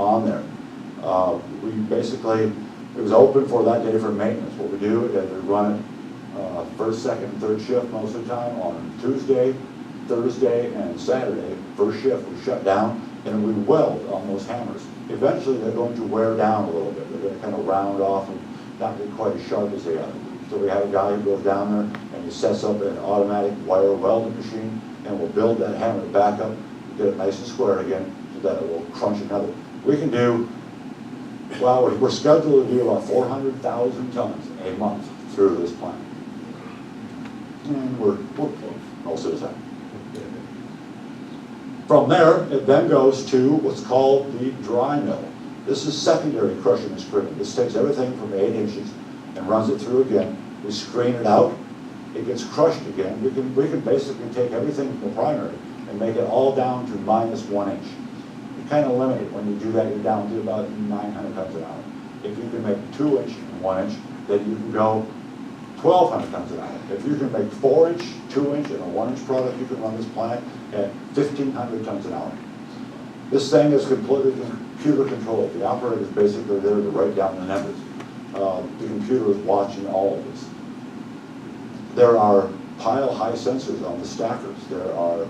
on there. We basically, it was open for that day for maintenance. What we do is we run it first, second, and third shift most of the time on Tuesday, Thursday, and Saturday. First shift we shut down and we weld on those hammers. Eventually they're going to wear down a little bit. They're going to kind of round off and not get quite as sharp as they are. So we have a guy who goes down there and he sets up an automatic wire welding machine and we'll build that hammer back up, get it nice and square again so that it will crunch another. We can do, well, we're scheduled to do about 400,000 tons a month through this plant. And we're close most of the time. From there, it then goes to what's called the dry mill. This is secondary crushing and screening. This takes everything from 8 inches and runs it through again. We screen it out. It gets crushed again. We can basically take everything from the primary and make it all down to -1 inch. You're kind of limited when you do that. You're down to about 900 tons an hour. If you can make 2 inch and 1 inch, then you can go 1,200 tons an hour. If you can make 4 inch, 2 inch, and a 1 inch product, you can run this plant at 1,500 tons an hour. This thing is completely computer controlled. The operator is basically there to write down the numbers. The computer is watching all of this. There are pile high sensors on the stackers. There are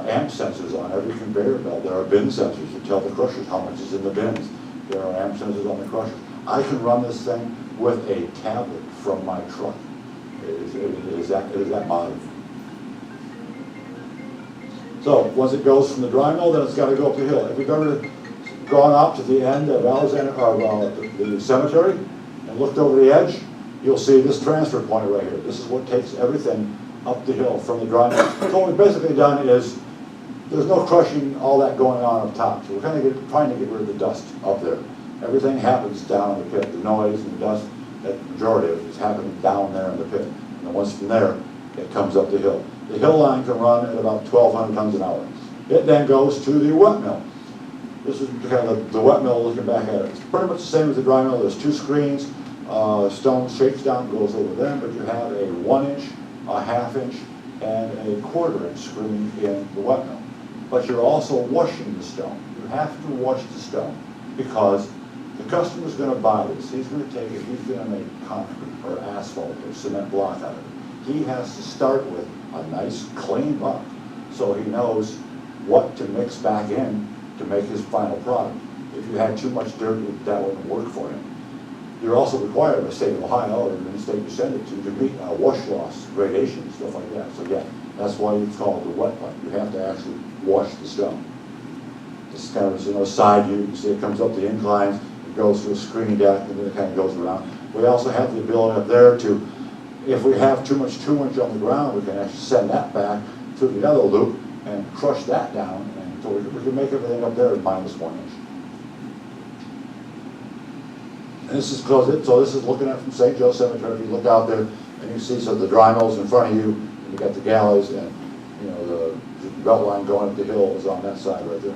amp sensors on every conveyor belt. There are bin sensors to tell the crushers how much is in the bins. There are amp sensors on the crushers. I can run this thing with a tablet from my truck. It is that modern. So once it goes from the dry mill, then it's got to go up the hill. If you've ever gone up to the end of Alexander, the cemetery and looked over the edge, you'll see this transfer point right here. This is what takes everything up the hill from the dry mill. So what we've basically done is there's no crushing all that going on up top. So we're kind of trying to get rid of the dust up there. Everything happens down in the pit. The noise and the dust, that majority of it is happening down there in the pit. And then once from there, it comes up the hill. The hill line can run at about 1,200 tons an hour. It then goes to the wet mill. This is kind of the wet mill looking back at it. It's pretty much the same as the dry mill. There's 2 screens. Stone shakes down, goes over them, but you have a 1 inch, a 1/2 inch, and a 1/4 inch screen in the wet mill. But you're also washing the stone. You have to wash the stone because the customer's going to buy this. He's going to take it, he's going to make concrete or asphalt or cement block out of it. He has to start with a nice clean block so he knows what to mix back in to make his final product. If you had too much dirt, that wouldn't work for him. You're also required by the state of Ohio or the state you send it to meet wash loss gradation, stuff like that. So yeah, that's why it's called the wet pipe. You have to actually wash the stone. This is kind of a side view. You can see it comes up the inclines, it goes through a screening deck, and then it kind of goes around. We also have the ability up there to, if we have too much 2 inch on the ground, we can actually send that back through the other loop and crush that down, and so we can make everything up there at -1 inch. And this is close. So this is looking at from St. Joe Cemetery. If you look out there and you see some of the dry mills in front of you, and you got the galleys, and you know the belt line going up the hill is on that side right there.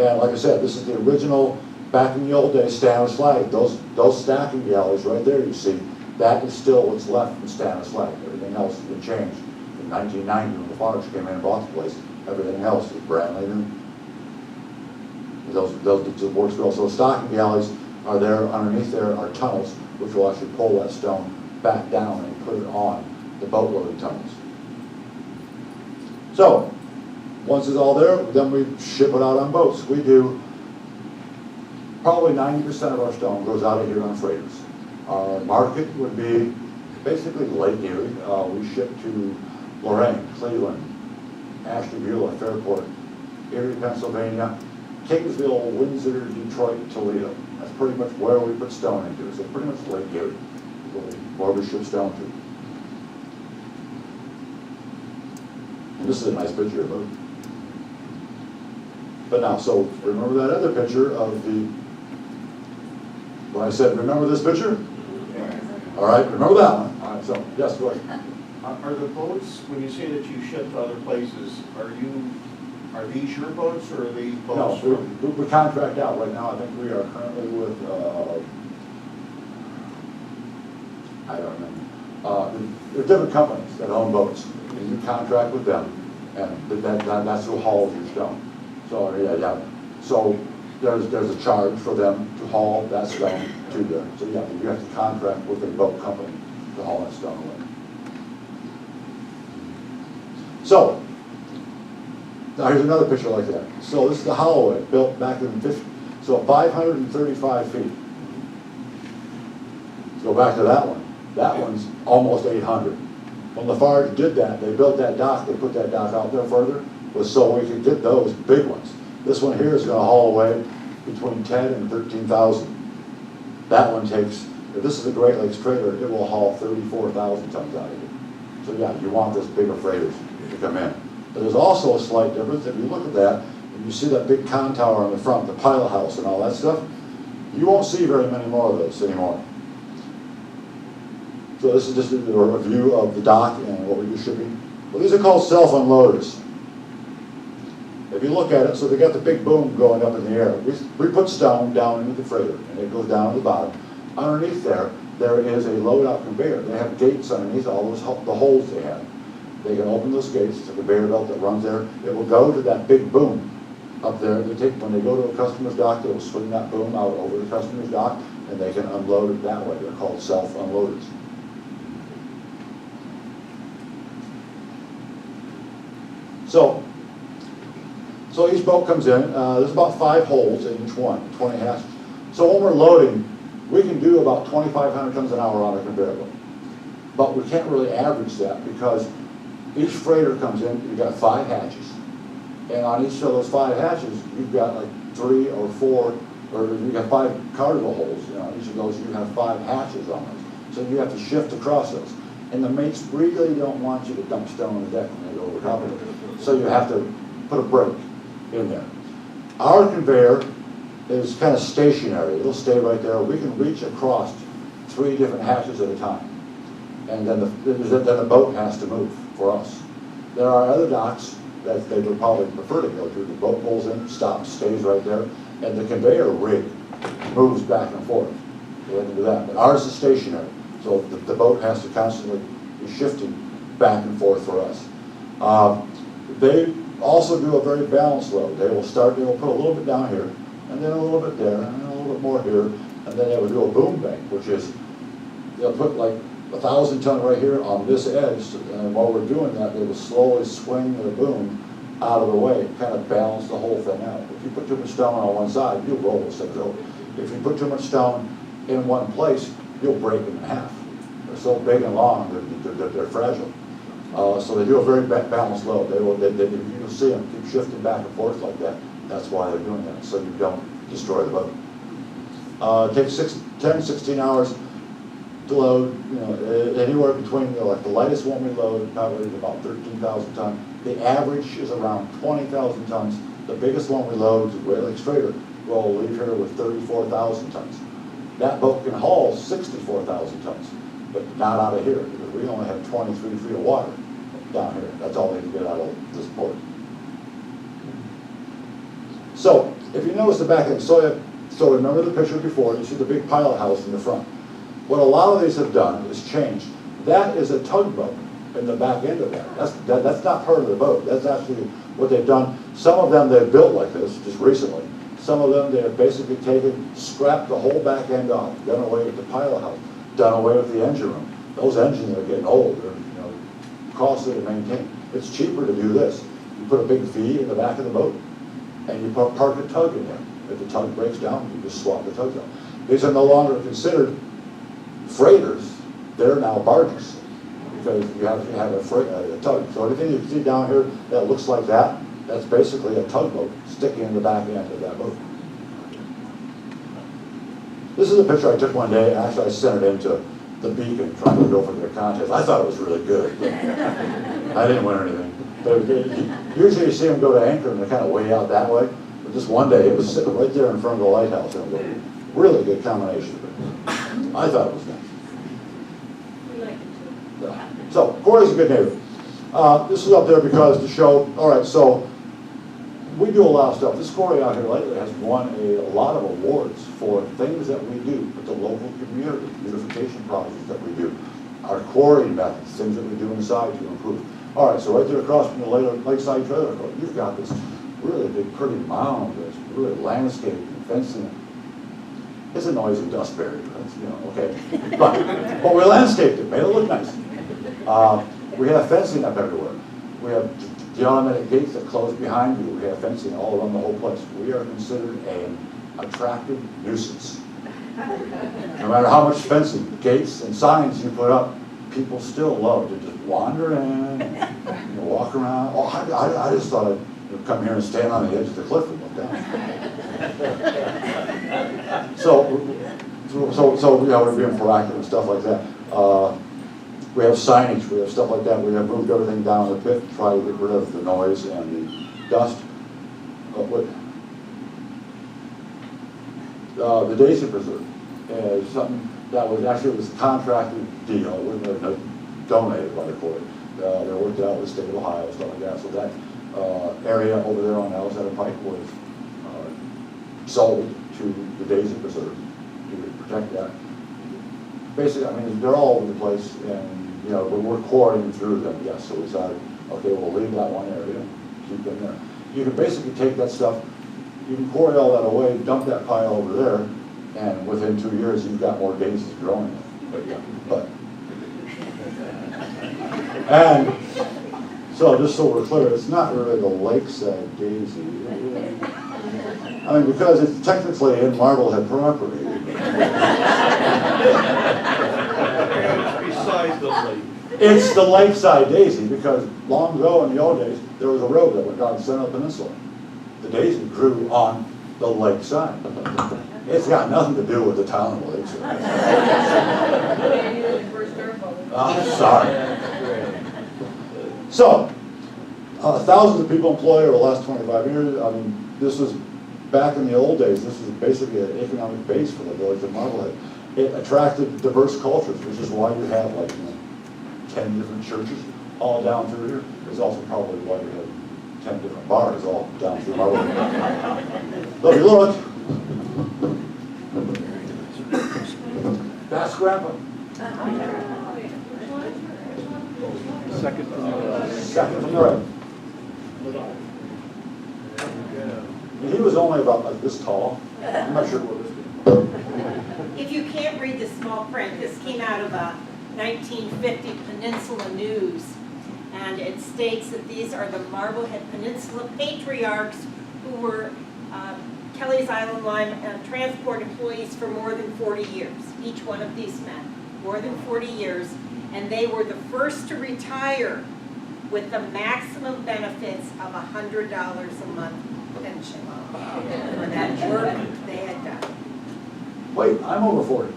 And like I said, this is the original, back in the old days, Stanley Slag. Those stacking galleys right there you see, that is still what's left from Stanley Slag. Everything else has been changed. In 1990, when the Fox came in and bought the place, everything else is brand new. Those works well. So stocking galleys are there. Underneath there are tunnels, which will actually pull that stone back down and put it on the boat loading tunnels. So once it's all there, then we ship it out on boats. We do probably 90% of our stone goes out of here on freighters. Our market would be basically Lake Erie. We ship to Lorraine, Cleveland, Ashtabula, Fairport, Erie, Pennsylvania, Kingsville, Windsor, Detroit, Toledo. That's pretty much where we put stone into. So pretty much Lake Erie, where we ship stone to. And this is a nice picture of it. But now, so remember that other picture of the, when I said, remember this picture? All right, remember that one. All right, so, yes, go ahead. Are the boats, when you say that you ship to other places, are these your boats or are these boats? No, we contract out right now. I think we are currently with, I don't remember. There are different companies that own boats. And you contract with them, and that's who hauls your stone. So, yeah. So there's a charge for them to haul that stone to there. So, yeah, you have to contract with a boat company to haul that stone away. So, now here's another picture like that. So this is the Holloway, built back in 535 feet. Let's go back to that one. That one's almost 800. When Lafarge did that, they built that dock, they put that dock out there further, was so we could get those big ones. This one here is going to haul away between 10 and 13,000. That one takes, if this is a Great Lakes trailer, it will haul 34,000 tons out of here. So yeah, you want those bigger freighters to come in. But there's also a slight difference. If you look at that, and you see that big con tower on the front, the pilot house and all that stuff, you won't see very many more of those anymore. So this is just a review of the dock and what we do shipping. Well, these are called self-unloaders. If you look at it, so they got the big boom going up in the air. We put stone down into the freighter, and it goes down to the bottom. Underneath there is a load-out conveyor. They have gates underneath all those the holes they have. They can open those gates. It's a conveyor belt that runs there. It will go to that big boom up there. When they go to a customer's dock, they will swing that boom out over the customer's dock, and they can unload it that way. They're called self-unloaders. So each boat comes in. There's about 5 holes in each one, 20 hatches. So when we're loading, we can do about 2,500 tons an hour on a conveyor belt. But we can't really average that because each freighter comes in, you've got 5 hatches. And on each of those 5 hatches, you've got like 3 or 4, or you've got 5 cargo holes. You know, each of those, you have 5 hatches on those. So you have to shift across those. And the mates really don't want you to dump stone on the deck when they go over top of it. So you have to put a brake in there. Our conveyor is kind of stationary. It'll stay right there. We can reach across 3 different hatches at a time. And then the boat has to move for us. There are other docks that they would probably prefer to go to. The boat pulls in, stops, stays right there, and the conveyor rig moves back and forth. So they can do that. But ours is stationary, so the boat has to constantly be shifting back and forth for us. They also do a very balanced load. They will put a little bit down here, and then a little bit there, and then a little bit more here, and then they will do a boom bank, which is, they'll put like 1,000 ton right here on this edge, and while we're doing that, they will slowly swing the boom out of the way, kind of balance the whole thing out. If you put too much stone on one side, you'll roll those things over. If you put too much stone in one place, you'll break them in half. They're so big and long, they're fragile. So they do a very balanced load. You'll see them keep shifting back and forth like that. That's why they're doing that, so you don't destroy the boat. It takes 10, 16 hours to load, anywhere between, like the lightest one we load probably is about 13,000 tons. The average is around 20,000 tons. The biggest one we load, the Great Lakes Freighter, will leave here with 34,000 tons. That boat can haul 64,000 tons, but not out of here, because we only have 23 feet of water down here. That's all they can get out of this port. So, if you notice the back end, so remember the picture before, you see the big pilot house in the front. What a lot of these have done is changed. That is a tugboat in the back end of that. That's not part of the boat. That's actually what they've done. Some of them they've built like this just recently. Some of them they have basically scrapped the whole back end off, done away with the pilot house, done away with the engine room. Those engines are getting old. They're costly to maintain. It's cheaper to do this. You put a big V in the back of the boat, and you park a tug in there. If the tug breaks down, you just swap the tugs out. These are no longer considered freighters. They're now barges because you have to have a tug. So anything you see down here that looks like that, that's basically a tugboat sticking in the back end of that boat. This is a picture I took one day. Actually, I sent it into the Beacon trying to go for their contest. I thought it was really good. I didn't win anything. But usually you see them go to anchor and they're kind of way out that way. But just one day it was sitting right there in front of the lighthouse. And it was a really good combination. I thought it was nice. We like it too. So, Quarry's a good neighbor. This is up there because to show, all right, so we do a lot of stuff. This quarry out here lately has won a lot of awards for things that we do with the local community, beautification projects that we do, our quarry methods, things that we do inside to improve. All right, so right there across from the Lakeside Trailer Court, you've got this really big, pretty mound that's really landscaped and fencing it. It's a noisy dust barrier, that's, you know, okay. But we landscaped it, made it look nice. We have fencing up everywhere. We have the automatic gates that close behind you. We have fencing all around the whole place. We are considered an attractive nuisance. No matter how much fencing, gates, and signs you put up, people still love to just wander in, you know, walk around. Oh, I just thought I'd come here and stand on the edge of the cliff and look down. So yeah, we're being proactive and stuff like that. We have signage, we have stuff like that. We have moved everything down the pit to try to get rid of the noise and the dust. The Daisy Preserve is something that was actually a contracted deal. It wasn't donated by the Quarry. They worked it out with the state of Ohio, stuff like that. So that area over there on Alexander Pike was sold to the Daisy Preserve to protect that. Basically, I mean, they're all over the place, and you know, we're quarrying through them. Yes, so we decided, okay, we'll leave that one area, keep them there. You can basically take that stuff, you can quarry all that away, dump that pile over there, and within 2 years, you've got more daisies growing. And so, just so we're clear, it's not really the lakeside daisy. I mean, because it's technically in Marblehead property. Besides the lake. It's the lakeside daisy, because long ago in the old days, there was a road that went down the center of the peninsula. The daisy grew on the lakeside. It's got nothing to do with the town of Lakeside. Sorry. So, thousands of people employed over the last 25 years. I mean, this was back in the old days. This was basically an economic base for the village of Marblehead. It attracted diverse cultures, which is why you have like 10 different churches all down through here. It's also probably why you have 10 different bars all down through Marblehead. So if you look, that's Grandpa. Second from the Second from the right. He was only about like this tall. I'm not sure what this is. If you can't read the small print, this came out of a 1950 Peninsula News, and it states that these are the Marblehead Peninsula patriarchs who were Kelly's Island Line transport employees for more than 40 years. Each one of these men, more than 40 years, and they were the first to retire with the maximum benefits of $100 a month pension for that work they had done. Wait, I'm over 40.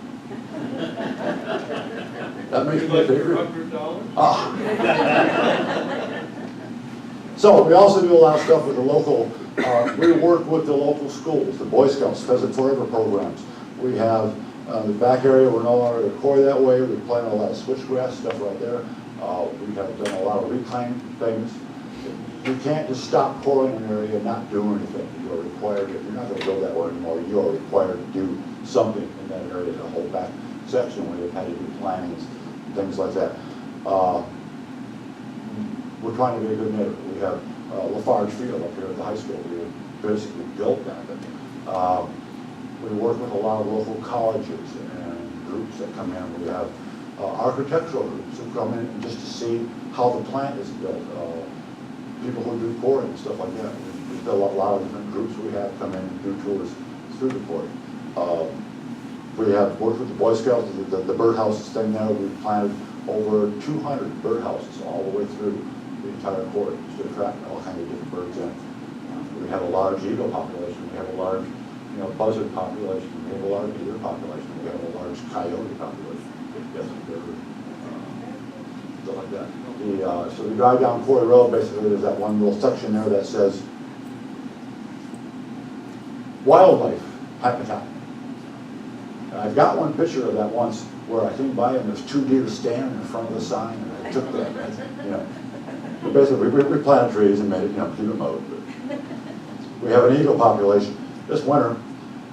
That makes me favorite. $100? Ah. So we also do a lot of stuff with the local, we work with the local schools, the Boy Scouts, Pheasant Forever programs. We have the back area, we're no longer at Quarry that way. We plant a lot of switchgrass stuff right there. We have done a lot of reclaim things. You can't just stop quarrying an area and not do anything. You are required, if you're not going to go that way anymore, you are required to do something in that area to hold back section where they've had to do plantings, things like that. We're trying to be a good neighbor. We have Lafarge Field up here at the high school. We have basically built that. We work with a lot of local colleges and groups that come in. We have architectural groups who come in just to see how the plant is built. People who do quarry and stuff like that. We've got a lot of different groups we have come in and do tours through the quarry. We have worked with the Boy Scouts, the birdhouses thing there. We've planted over 200 birdhouses all the way through the entire quarry to attract all kinds of different birds in. We have a large eagle population. We have a large, buzzard population. We have a large deer population. We have a large coyote population. Yes, stuff like that. So we drive down Quarry Road. Basically, there's that one little section there that says wildlife habitat. And I've got one picture of that once where I came by and there's 2 deer standing in front of the sign, and I took that. But basically, we planted trees and made it, keep it mowed. But we have an eagle population. This winter,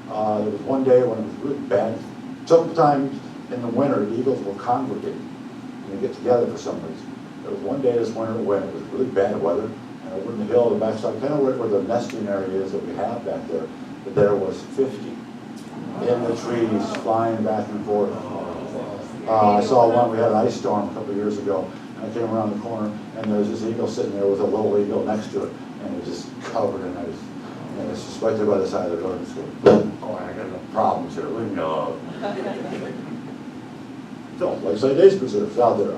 there was one day when it was really bad. Sometimes in the winter, eagles will congregate and they get together for some reason. There was one day this winter when it was really bad weather, and And over in the hill, the backside, kind of where the nesting area is that we have back there, but there was 50 in the trees, flying back and forth. I saw one, we had an ice storm a couple of years ago, and I came around the corner, and there was this eagle sitting there with a little eagle next to it, and it was just covered in ice. And it's just right there by the side of the road, and it's going, oh, I got no problems here, leave me alone. So, Lakeside Days Preserve is out there,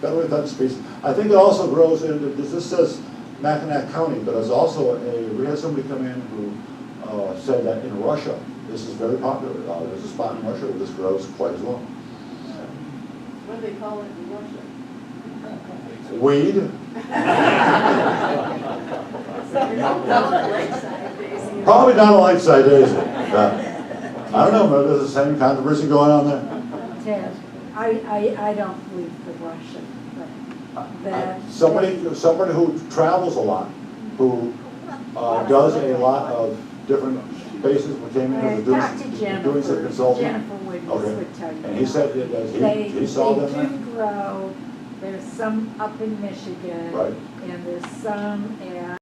federally threatened species. I think it also grows in, this says Mackinac County, but there's also we had somebody come in who said that in Russia, this is very popular. There's a spot in Russia where this grows quite as well. What do they call it in Russia? Weed. Probably not a Lakeside Daisy. I don't know, maybe there's the same controversy going on there. Ted, I don't believe the Russian, but that. Somebody who travels a lot, who does a lot of different spaces, we came in Talk to doing Jennifer. some consulting. Jennifer Woodley Okay. would tell you. And he said that he saw them They there. do grow, there's some up in Michigan. Right. And there's some at